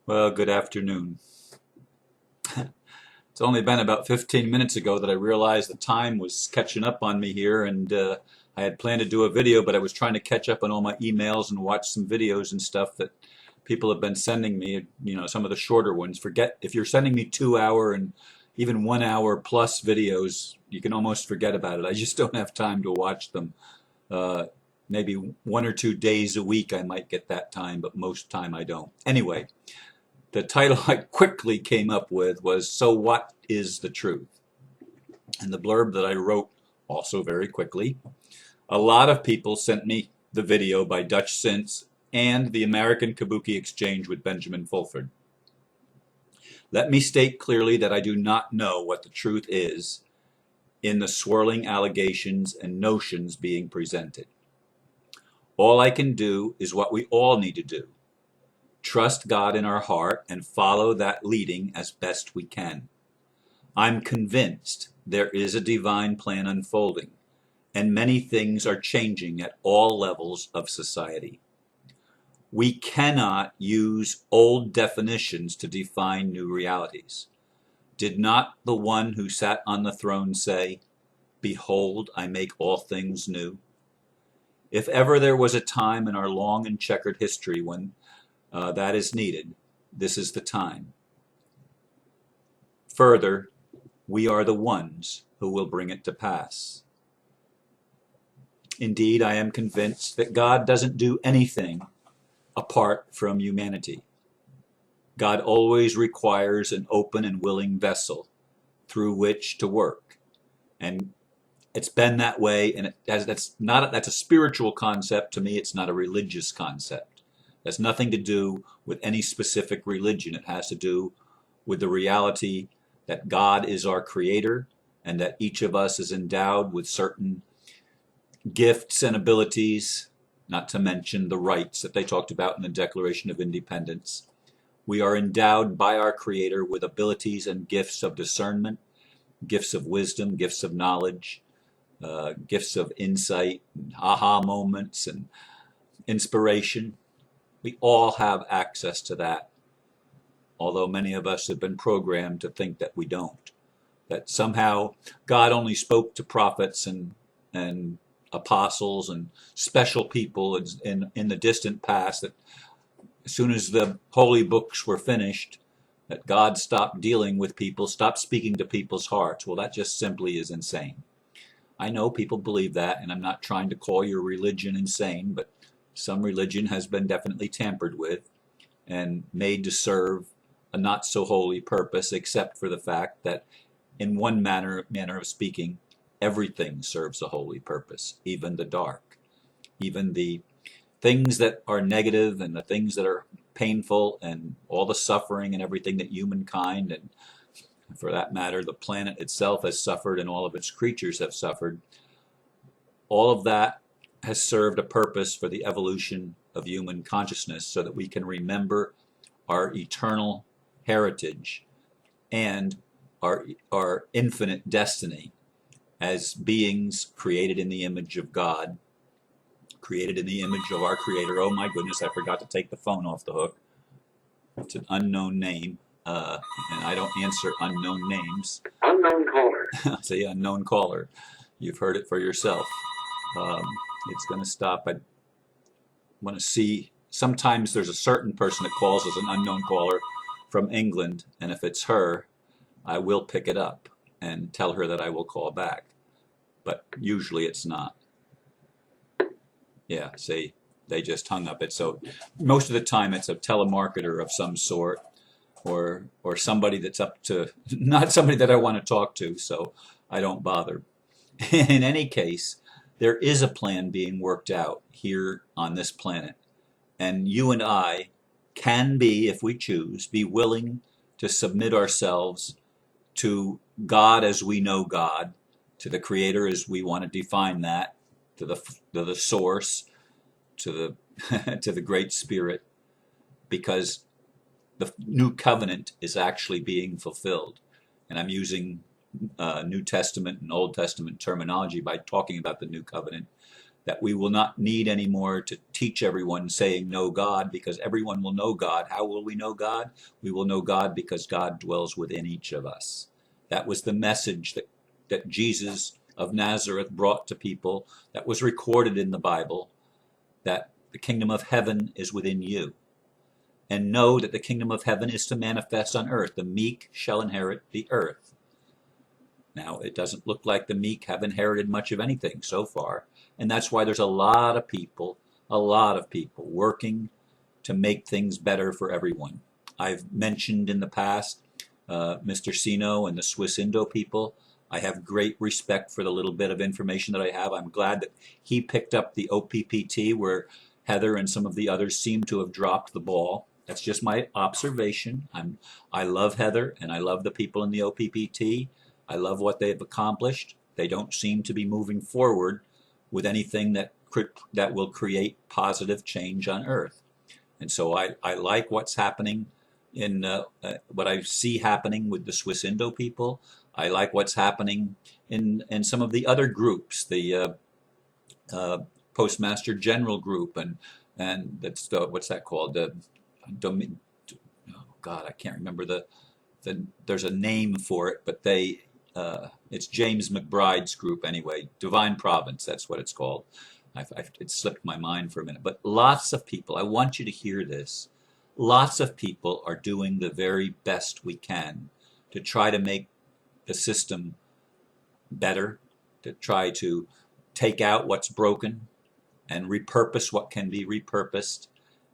Well, good afternoon. It's only been about 15 minutes ago that I realized the time was catching up on me here, and I had planned to do a video, but I was trying to catch up on all my emails and watch some videos and stuff that people have been sending me, some of the shorter ones. Forget if you're sending me 2 hour and even 1 hour plus videos, you can almost forget about it. I just don't have time to watch them. Uh, Maybe 1 or 2 days a week I might get that time, but most time I don't. Anyway, the title I quickly came up with was "So What is the Truth?" And the blurb that I wrote also very quickly. A lot of people sent me the video by Dutchsinse and the American Kabuki exchange with Benjamin Fulford. Let me state clearly that I do not know what the truth is in the swirling allegations and notions being presented. All I can do is what we all need to do. Trust God in our heart and follow that leading as best we can. I'm convinced there is a divine plan unfolding, and many things are changing at all levels of society. We cannot use old definitions to define new realities. Did not the one who sat on the throne say, "Behold, I make all things new"? If ever there was a time in our long and checkered history when that is needed, this is the time. Further, we are the ones who will bring it to pass. Indeed, I am convinced that God doesn't do anything apart from humanity. God always requires an open and willing vessel through which to work. And it's been that way, and that's a spiritual concept. To me, it's not a religious concept. It has nothing to do with any specific religion. It has to do with the reality that God is our creator and that each of us is endowed with certain gifts and abilities, not to mention the rights that they talked about in the Declaration of Independence. We are endowed by our creator with abilities and gifts of discernment, gifts of wisdom, gifts of knowledge, gifts of insight, and aha moments, and inspiration. We all have access to that, although many of us have been programmed to think that we don't. That somehow God only spoke to prophets and apostles and special people in the distant past, that as soon as the holy books were finished, that God stopped dealing with people, stopped speaking to people's hearts. Well, that just simply is insane. I know people believe that, and I'm not trying to call your religion insane, but some religion has been definitely tampered with and made to serve a not so holy purpose, except for the fact that in one manner of speaking, everything serves a holy purpose, even the dark, even the things that are negative and the things that are painful and all the suffering and everything that humankind, and for that matter the planet itself, has suffered, and all of its creatures have suffered. All of that has served a purpose for the evolution of human consciousness, so that we can remember our eternal heritage and our infinite destiny as beings created in the image of God, created in the image of our creator. Oh my goodness, I forgot to take the phone off the hook. It's an unknown name, and I don't answer unknown names. Unknown caller. Say unknown caller. You've heard it for yourself. It's going to stop. I want to see. Sometimes there's a certain person that calls as an unknown caller from England, and if it's her, I will pick it up and tell her that I will call back. But usually it's not. Yeah, see, they just hung up it. So most of the time it's a telemarketer of some sort, or somebody that's up to, not somebody that I want to talk to, so I don't bother. In any case, there is a plan being worked out here on this planet, and you and I can be, if we choose, be willing to submit ourselves to God as we know God, to the Creator as we want to define that, to the source, to the to the Great Spirit, because the new covenant is actually being fulfilled. And I'm using New Testament and Old Testament terminology by talking about the new covenant, that we will not need anymore to teach everyone saying know God, because everyone will know God. How will we know God? We will know God because God dwells within each of us. That was the message that Jesus of Nazareth brought to people, that was recorded in the Bible, that the kingdom of heaven is within you. And know that the kingdom of heaven is to manifest on earth. The meek shall inherit the earth. Now, it doesn't look like the meek have inherited much of anything so far. And that's why there's a lot of people working to make things better for everyone. I've mentioned in the past Mr. Sino and the Swiss Indo people. I have great respect for the little bit of information that I have. I'm glad that he picked up the OPPT where Heather and some of the others seem to have dropped the ball. That's just my observation. I love Heather and I love the people in the OPPT. I love what they've accomplished. They don't seem to be moving forward with anything that will create positive change on earth. And so I like what's happening in what I see happening with the Swiss Indo people. I like what's happening in some of the other groups, the Postmaster General group, and that's what's that called? Oh God, I can't remember there's a name for it, but it's James McBride's group anyway. Divine Province, that's what it's called. It slipped my mind for a minute. But lots of people, I want you to hear this. Lots of people are doing the very best we can to try to make the system better, to try to take out what's broken and repurpose what can be repurposed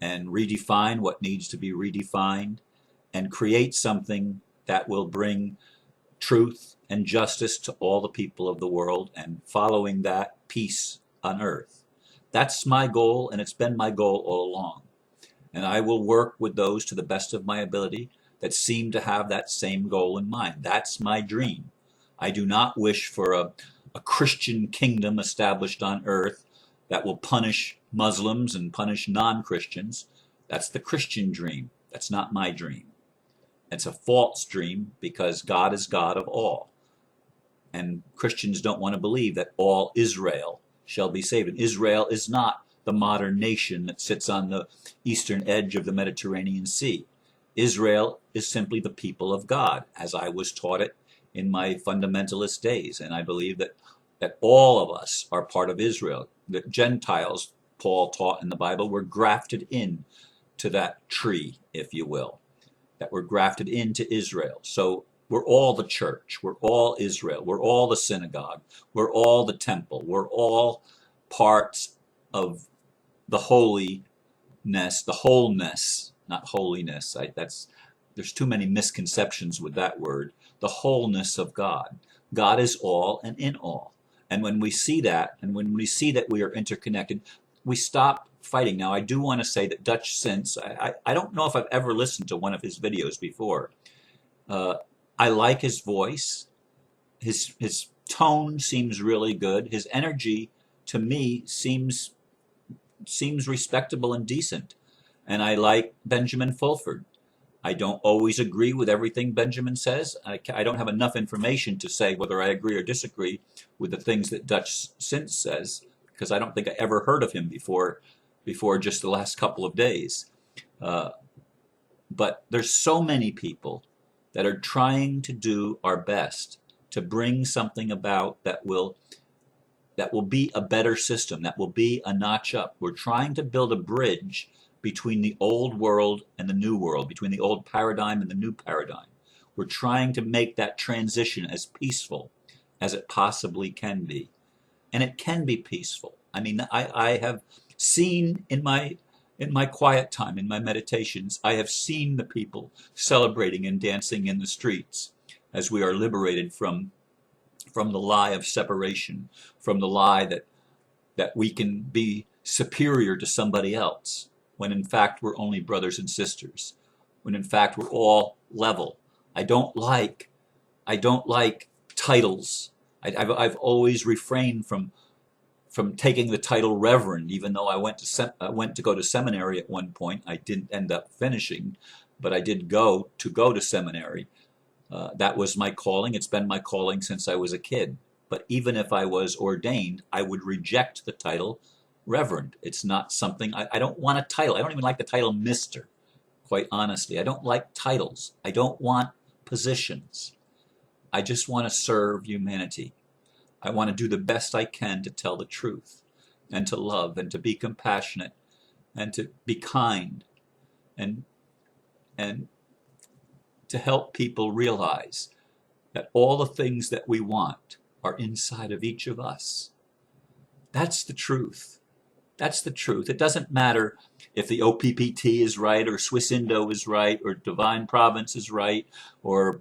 and redefine what needs to be redefined and create something that will bring truth and justice to all the people of the world, and following that, peace on earth. That's my goal, and it's been my goal all along. And I will work with those to the best of my ability that seem to have that same goal in mind. That's my dream. I do not wish for a Christian kingdom established on earth that will punish Muslims and punish non-Christians. That's the Christian dream. That's not my dream. It's a false dream because God is God of all. And Christians don't want to believe that all Israel shall be saved. And Israel is not the modern nation that sits on the eastern edge of the Mediterranean Sea. Israel is simply the people of God, as I was taught it in my fundamentalist days. And I believe that all of us are part of Israel. That Gentiles, Paul taught in the Bible, were grafted in to that tree, if you will. That we're grafted into Israel. So we're all the church. We're all Israel. We're all the synagogue. We're all the temple. We're all parts of the holiness, the wholeness, not holiness. There's too many misconceptions with that word. The wholeness of God. God is all and in all. And when we see that, and when we see that we are interconnected, we stop fighting. Now, I do want to say that Dutchsinse, I don't know if I've ever listened to one of his videos before. I like his voice. His tone seems really good. His energy, to me, seems respectable and decent. And I like Benjamin Fulford. I don't always agree with everything Benjamin says. I don't have enough information to say whether I agree or disagree with the things that Dutchsinse says, because I don't think I ever heard of him before just the last couple of days. But there's so many people that are trying to do our best to bring something about that will be a better system, that will be a notch up. We're trying to build a bridge between the old world and the new world, between the old paradigm and the new paradigm. We're trying to make that transition as peaceful as it possibly can be. And it can be peaceful. I mean, I have seen in my quiet time, in my meditations, I have seen the people celebrating and dancing in the streets as we are liberated from the lie of separation, from the lie that we can be superior to somebody else, when in fact we're only brothers and sisters, when in fact we're all level. I don't like titles. I've always refrained from taking the title reverend, even though I went to go to seminary at one point. I didn't end up finishing, but I did go to seminary. That was my calling. It's been my calling since I was a kid. But even if I was ordained, I would reject the title Reverend. It's not something, I don't want a title. I don't even like the title Mister, quite honestly. I don't like titles. I don't want positions. I just want to serve humanity. I want to do the best I can to tell the truth and to love and to be compassionate and to be kind and and to help people realize that all the things that we want are inside of each of us. That's the truth. That's the truth. It doesn't matter if the OPPT is right or Swiss Indo is right or Divine Province is right or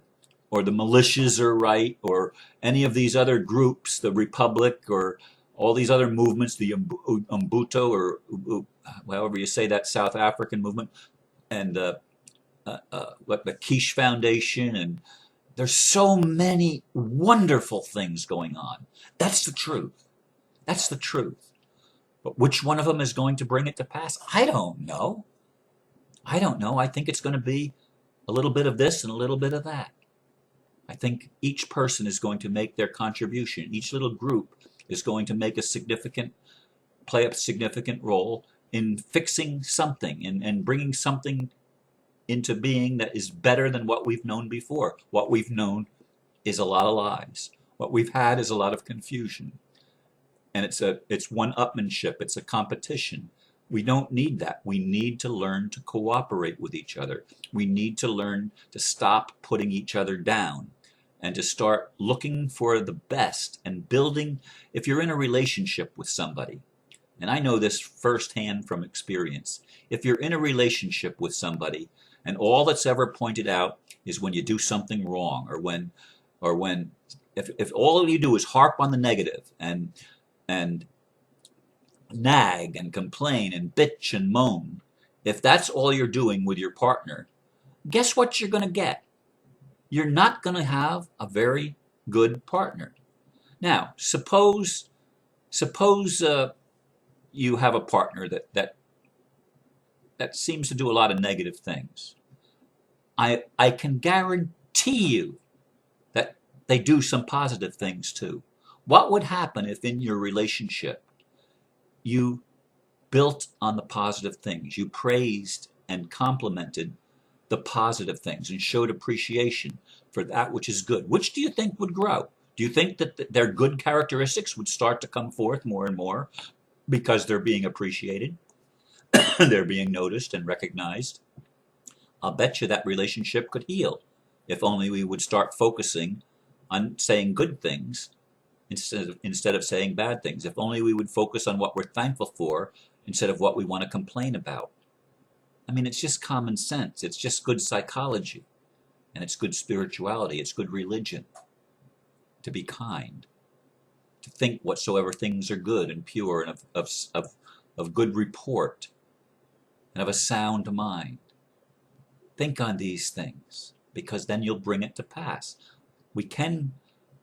the militias are right or any of these other groups, the Republic or all these other movements, the Umbuto or however you say that South African movement and like the Quiche Foundation, and there's so many wonderful things going on. That's the truth. That's the truth. But which one of them is going to bring it to pass? I don't know. I don't know. I think it's going to be a little bit of this and a little bit of that. I think each person is going to make their contribution. Each little group is going to play a significant role in fixing something and bringing something into being that is better than what we've known before. What we've known is a lot of lies. What we've had is a lot of confusion. And it's one-upmanship. It's a competition. We don't need that. We need to learn to cooperate with each other. We need to learn to stop putting each other down and to start looking for the best and building. If you're in a relationship with somebody, and I know this firsthand from experience, if you're in a relationship with somebody and all that's ever pointed out is when you do something wrong or when if all you do is harp on the negative and nag and complain and bitch and moan, if that's all you're doing with your partner, guess what you're going to get? You're not going to have a very good partner. Now, suppose you have a partner that seems to do a lot of negative things. I can guarantee you that they do some positive things too. What would happen if in your relationship you built on the positive things, you praised and complimented the positive things and showed appreciation for that which is good? Which do you think would grow? Do you think that their good characteristics would start to come forth more and more because they're being appreciated, they're being noticed and recognized? I'll bet you that relationship could heal if only we would start focusing on saying good things instead of saying bad things. If only we would focus on what we're thankful for instead of what we want to complain about. I mean, it's just common sense. It's just good psychology. And it's good spirituality. It's good religion. To be kind. To think whatsoever things are good and pure and of good report. And of a sound mind. Think on these things, because then you'll bring it to pass. We can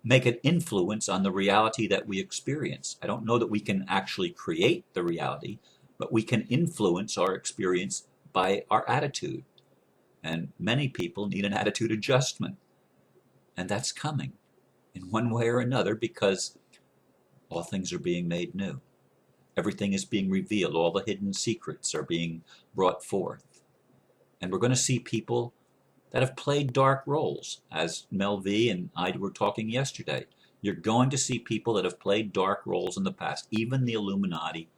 make an influence on the reality that we experience. I don't know that we can actually create the reality, but we can influence our experience by our attitude. And many people need an attitude adjustment. And that's coming in one way or another because all things are being made new. Everything is being revealed. All the hidden secrets are being brought forth. And we're going to see people that have played dark roles, as Mel V and I were talking yesterday. You're going to see people that have played dark roles in the past, even the Illuminati,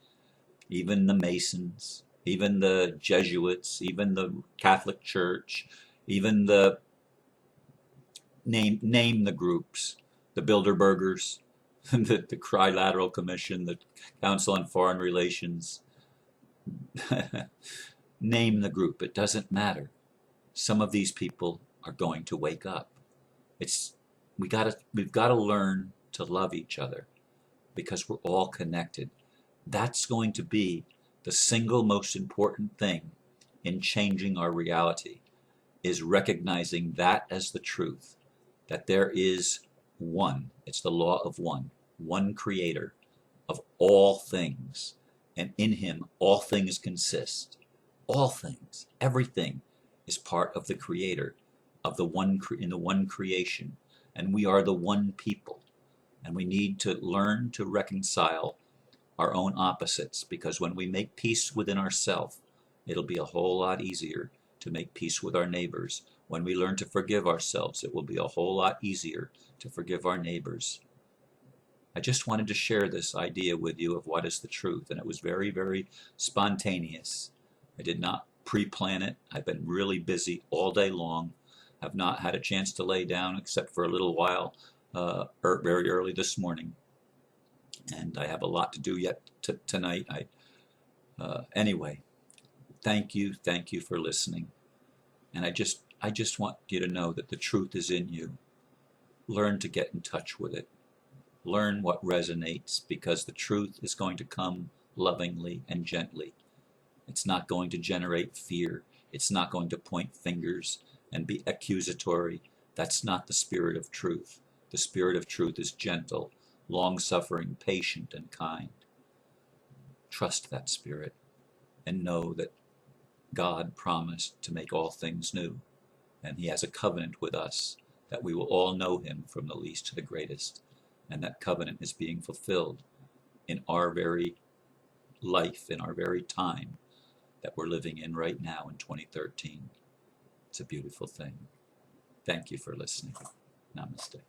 even the Masons, even the Jesuits, even the Catholic Church, even the name the groups, the Bilderbergers, the Trilateral Commission, the Council on Foreign Relations. Name the group, it doesn't matter. Some of these people are going to wake up. We've got to learn to love each other because we're all connected. That's going to be the single most important thing in changing our reality, is recognizing that as the truth, that there is one. It's the law of one creator of all things, and in him all things consist. All things, everything is part of the creator, of the one in the one creation, and we are the one people. And we need to learn to reconcile our own opposites, because when we make peace within ourselves, it'll be a whole lot easier to make peace with our neighbors. When we learn to forgive ourselves, it will be a whole lot easier to forgive our neighbors. I just wanted to share this idea with you of what is the truth, and it was very, very spontaneous. I did not pre-plan it. I've been really busy all day long. I've not had a chance to lay down except for a little while very early this morning, and I have a lot to do yet tonight. Anyway, thank you for listening, and I just want you to know that the truth is in you. Learn to get in touch with it. Learn what resonates, because the truth is going to come lovingly and gently. It's not going to generate fear. It's not going to point fingers and be accusatory. That's not the spirit of truth. The spirit of truth is gentle, long-suffering, patient, and kind. Trust that spirit and know that God promised to make all things new, and he has a covenant with us that we will all know him from the least to the greatest, and that covenant is being fulfilled in our very life, in our very time that we're living in right now in 2013. It's a beautiful thing. Thank you for listening. Namaste.